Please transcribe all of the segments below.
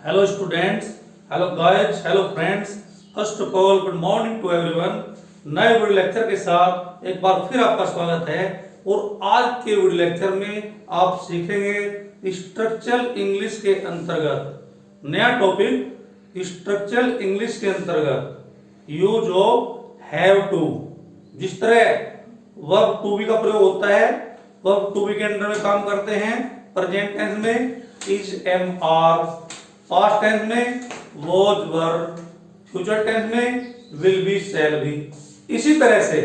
Hello students, hello guys, hello friends. First of all, good morning to everyone. नए video lecture के साथ एक बार फिर आपका स्वागत है और आज के वीडियो लेक्चर में आप सीखेंगे स्ट्रक्चरल इंग्लिश के अंतर्गत नया टॉपिक स्ट्रक्चरल इंग्लिश के अंतर्गत यूज ऑफ हैव टू। जिस तरह वर्ब टू बी का प्रयोग होता है, वर्ब टू बी के अंदर में काम करते हैं प्रेजेंट टेंस में is am are, past tense में वॉज वर, फ्यूचर टेंस में विल बी शैल बी। इसी तरह से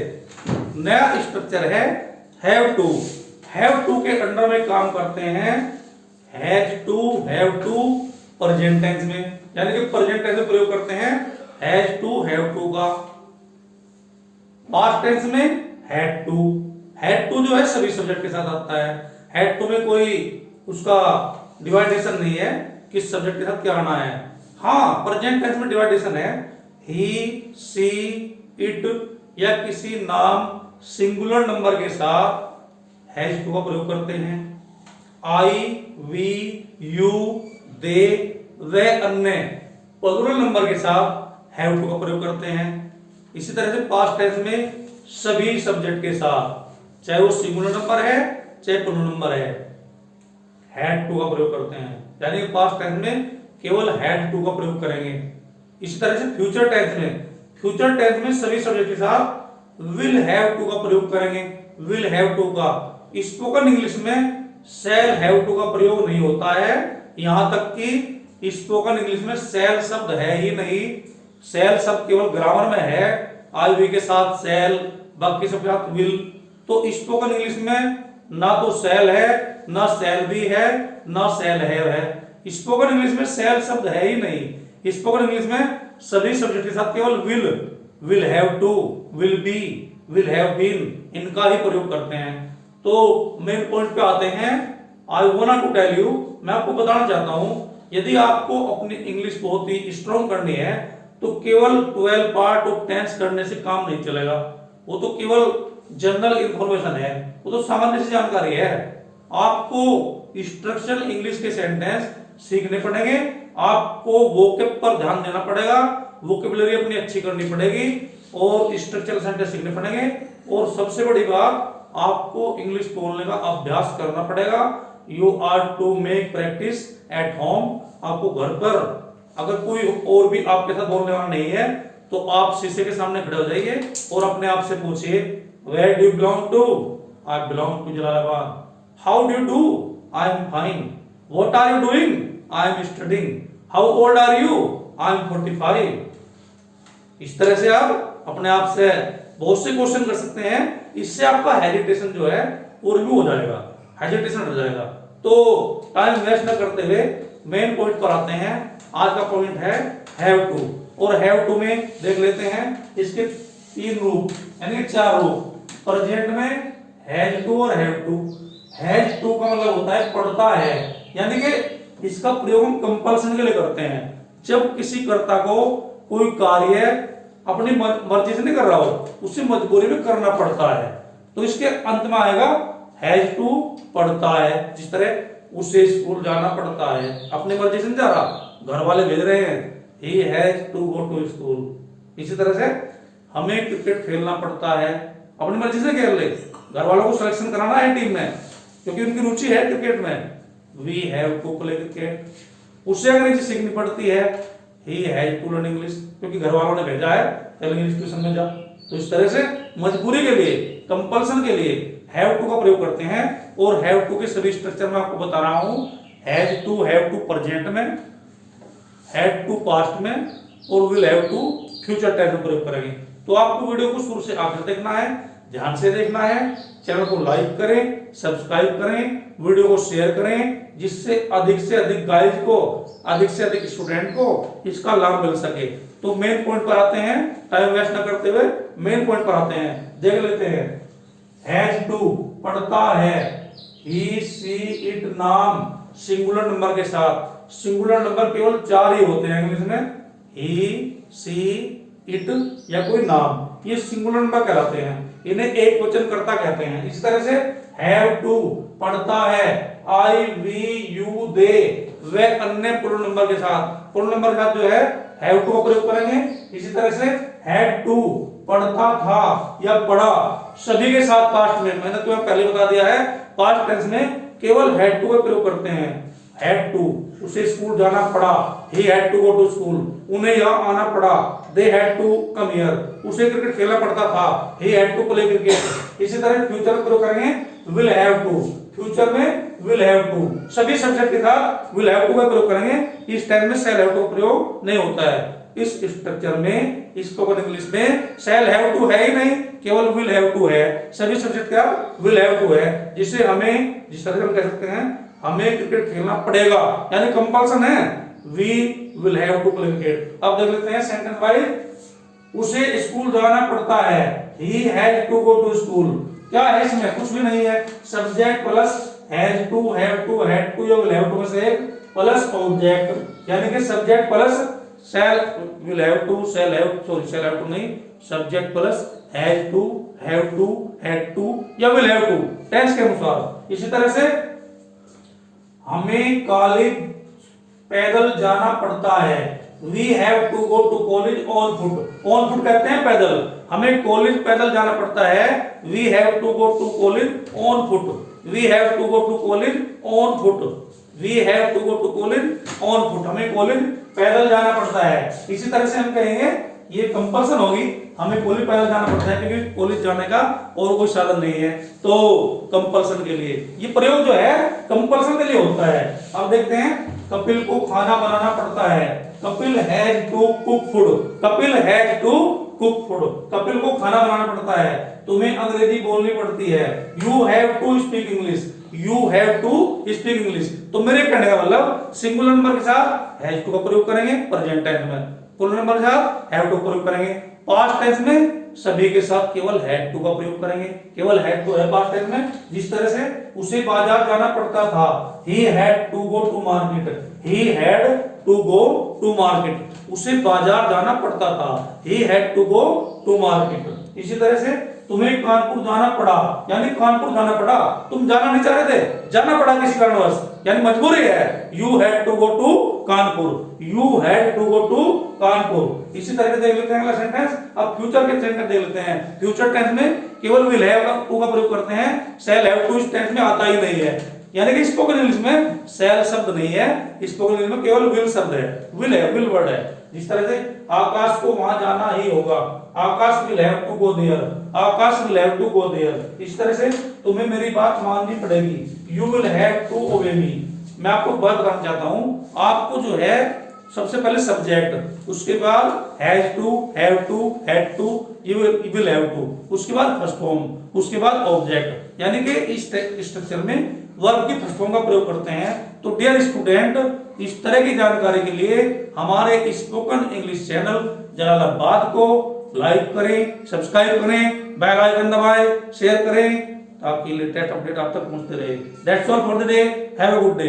नया स्ट्रक्चर है हैव टू। हैव टू के अंडर में काम करते हैं has to, have to present tense में, यानी कि प्रेजेंट टेंस में प्रयोग करते हैं हैज टू, हैव टू का। पास्ट टेंस में हैड टू। हैड टू जो है सभी सब्जेक्ट के साथ आता है। हैड टू में कोई उसका डिवाइडेशन नहीं है किस सब्जेक्ट के साथ क्या आना है। हाँ, प्रेजेंट टेंस में डिवाइडेशन है ही, सी, इट या किसी नाम सिंगुलर नंबर के साथ हैज टू का प्रयोग करते हैं। आई, वी, यू, दे व अन्य प्लूरल नंबर के साथ हैव टू का प्रयोग करते हैं। इसी तरह से पास्ट टेंस में सभी सब्जेक्ट के साथ, चाहे वो सिंगुलर नंबर है चाहे प्लूरल नंबर है, हैड टू का प्रयोग करते हैं। यानी कि पास्ट टेंस में केवल हैड टू का प्रयोग करेंगे। इसी तरह से फ्यूचर टेंस में, फ्यूचर टेंस में सभी सब्जेक्ट के साथ विल हैव टू का प्रयोग करेंगे। विल हैव टू का स्पोकन इंग्लिश में शैल हैव टू का प्रयोग नहीं होता है। यहां तक कि स्पोकन इंग्लिश में शैल शब्द है ही नहीं। शैल शब्द केवल ग्रामर में है, आई वी के साथ शैल, बाकी सब के साथ विल। तो स्पोकन इंग्लिश में ना तो शैल है, ना शैल भी है, ना शैल है। स्पोकन इंग्लिश में शैल शब्द है ही नहीं। स्पोकन इंग्लिश में सभी सब्जेक्ट के साथ केवल will, will have to, will be, will have been इनका ही प्रयोग करते हैं। तो मेन पॉइंट पे आते हैं। I want to tell you, मैं आपको बताना चाहता हूं, यदि आपको अपनी इंग्लिश बहुत ही स्ट्रॉन्ग करनी है तो केवल 12 पार्ट ऑफ टेंस करने से काम नहीं चलेगा। वो तो केवल जनरल इंफॉर्मेशन है, वो तो सामान्य सी जानकारी है। आपको स्ट्रक्चरल इंग्लिश के सेंटेंस सीखने पड़ेंगे, आपको वोकैब पर ध्यान देना पड़ेगा, वोकैबुलरी अपनी अच्छी करनी पड़ेगी और स्ट्रक्चरल सेंटेंस सीखने पड़ेंगे। और सबसे बड़ी बात, आपको इंग्लिश बोलने का अभ्यास करना पड़ेगा। You are to make practice at home. आपको घर पर अगर कोई और भी आपके साथ बोलने वाला नहीं है तो आप शीशे के सामने खड़े हो जाइए और अपने आप से पूछिए where do you belong to? I belong to Jalalabad. How do you do? I am fine. What are you doing? I am studying. How old are you? I am 45। इस तरह से आप अपने आप से बहुत से क्वेश्चन कर सकते हैं। इससे आपका हेजिटेशन जो है वो रिमूव हो जाएगा, हेजिटेशन हट जाएगा। तो टाइम वेस्ट न करते हुए मेन पॉइंट पर आते हैं। आज का पॉइंट है हैव टू, और हैव टू में देख लेते हैं इसके 3 रूप, यानी 4 रूप। प्रेजेंट में हैज टू और हैव टू। हैज टू का मतलब होता है पढ़ता है, यानी कि इसका प्रयोग हम कंपल्सन के लिए करते हैं। जब किसी कर्ता को कोई कार्य अपनी मर्जी से नहीं कर रहा हो, उसे मजबूरी में करना पड़ता है, तो इसके अंत में आएगा हैज टू, पढ़ता है। जिस तरह उसे स्कूल जाना पड़ता है, अपनी मर्जी से नहीं जा रहा, घर वाले भेज रहे हैं, he has to go to school. इसी तरह से हमें क्रिकेट खेलना पड़ता है, अपनी मर्जी से खेल ले, घर वालों को सिलेक्शन कराना है टीम में क्योंकि उनकी रुचि है क्रिकेट में, we have to play cricket. उसे अंग्रेजी सीखनी पड़ती है, he has to learn English, क्योंकि घर वालों ने भेजा है चल इंग्लिश ट्यूशन में जा। तो इस तरह से मजबूरी के लिए, कंपल्सन के लिए हैव टू का प्रयोग करते हैं। और हैव टू के सभी स्ट्रक्चर में आपको बता रहा हूं, has to, have to present में, हैड टू पास्ट में, और will have to future tense में प्रयोग करेंगे। तो आपको वीडियो को शुरू से आखिर देखना है, ध्यान से देखना है। चैनल को लाइक करें, सब्सक्राइब करें, वीडियो को शेयर करें, जिससे अधिक गाइज को, अधिक से अधिक स्टूडेंट को इसका लाभ मिल सके। तो मेन पॉइंट पर आते हैं, टाइम वेस्ट न करते हुए मेन पॉइंट पर आते हैं। देख लेते हैं। हैज टू पढ़ता है, ही, सी, इट नाम सिंगुलर नंबर के साथ। सिंगुलर नंबर केवल 4 ही होते हैं इंग्लिश में, ही, सी, इट या कोई नाम, ये सिंगुलर नंबर कहलाते हैं। इन्हें एक वचन कर्ता कहते हैं। इसी तरह से हैव टू पढ़ता है, आई वी यू दे, वे अन्य पूर्ण नंबर के साथ जो है हैव टू का प्रयोग करेंगे। इसी तरह से हैड टू पढ़ता था या पढ़ा, सभी के साथ पास्ट में, मैंने तुम्हें पहले बता दिया है पास्ट टेंस में केवल हैड टू का प्रयोग करते हैं। हैड टू, उसे स्कूल जाना पड़ा, he had to go to school, उन्हें यहाँ आना पड़ा, they had to come here, उसे क्रिकेट खेलना पड़ता था, ही हैड टू प्ले क्रिकेट। इसी तरह फ्यूचर प्रयोग करेंगे विल हैव टू, फ्यूचर में विल हैव टू, सभी सब्जेक्ट के साथ विल हैव टू का प्रयोग करेंगे। इस टाइम में शैल हैव टू का प्रयोग नहीं होता है। इस स्ट्रक्चर में, स्पोकन इंग्लिश में शैल हैव टू है ही नहीं, केवल विल हैव टू है, सभी सब्जेक्ट का विल हैव टू है, जिससे हमें, जिस तरह से हम कह सकते हैं हमें क्रिकेट खेलना पड़ेगा, यानी कंपल्सन है, we will have to play cricket. अब देख लेते हैं सेंटेंस वाइज, उसे स्कूल जाना पड़ता है, he has to go to school, क्या है इसमें, कुछ भी नहीं है, subject plus has to, have to, had to या विल हैव टू में से प्लस ऑब्जेक्ट, यानी कि subject plus shall will have to, shall have to नहीं, subject plus has to, have to, had to या विल हैव टू टेंस के अनुसार। इसी तरह से हमें कॉलेज पैदल जाना पड़ता है, we have to go to college on foot, on foot कहते हैं पैदल, हमें कॉलेज पैदल जाना पड़ता है, we have to go to college on foot, we have to go to college on foot, we have to go to college on foot, हमें college पैदल जाना पड़ता है। इसी तरह से हम कहेंगे ये कंपल्सन होगी, हमें कॉलेज पैदल जाना पड़ता है क्योंकि कॉलेज जाने का और कोई साधन नहीं है, तो कंपल्सन के लिए ये प्रयोग जो है कंपल्सन के लिए होता है। अब देखते हैं, कपिल को खाना बनाना पड़ता है, Kapil has to cook food, Kapil has to cook food, Kapil को खाना बनाना पड़ता है, तुम्हें अंग्रेजी बोलनी पड़ती है, you have to speak English, you have to speak English. तो मेरे कहने का मतलब सिंगुलर नंबर के साथ हैज टू का प्रयोग करेंगे प्रेजेंट टेंस में, प्लूरल नंबर के साथ हैव टू प्रयोग करेंगे, पास्ट टेंस में सभी के साथ केवल हैड टू का प्रयोग करेंगे, केवल हैड टू है पास्ट टेंस में। जिस तरह से उसे बाजार जाना पड़ता था, ही had to go to market, ही had to go to market, उसे बाजार जाना पड़ता था, ही had to go to market. इसी तरह से तुम्हें कानपुर जाना पड़ा, यानी कानपुर जाना पड़ा, तुम जाना नहीं चाह रहे थे, जाना पड़ा किसी कारणवश, यानी मजबूरी है, you had to go to Kanpur, you had to go to Kanpur. इसी तरह से देख लेते हैं अगला सेंटेंस। अब फ्यूचर के सेंटेंस देख लेते हैं। फ्यूचर टेंस में केवल विल हैव टू का प्रयोग करते हैं, शैल हैव टू इस टेंस में आता ही नहीं है, यानी कि स्पोकन इंग्लिश में शैल शब्द नहीं है, स्पोकन इंग्लिश में केवल विल शब्द है, विल है, विल वर्ड है। जिस तरह से आकाश को वहां जाना ही होगा, Akash will have to go there, Akash will have to go there. इस तरह से तुम्हें मेरी बात माननी पड़ेगी, you will have to obey मी। मैं आपको बात बताना चाहता हूं, आपको जो है सबसे पहले सब्जेक्ट, उसके बाद has to, have to, had to, you will have to, उसके बाद फर्स्ट फॉर्म, उसके बाद ऑब्जेक्ट, यानी कि इस स्ट्रक्चर में वर्ब की फर्स्ट फॉर्म का प्रयोग करते हैं। तो डियर स्टूडेंट, इस तरह की जानकारी के लिए हमारे स्पोकन इंग्लिश चैनल जलालाबाद को लाइक करें, सब्सक्राइब करें, बेल आइकन दबाएं, शेयर करें ताकि लेटेस्ट अपडेट आप तक पहुंचते रहे। That's all for the day, have a good day.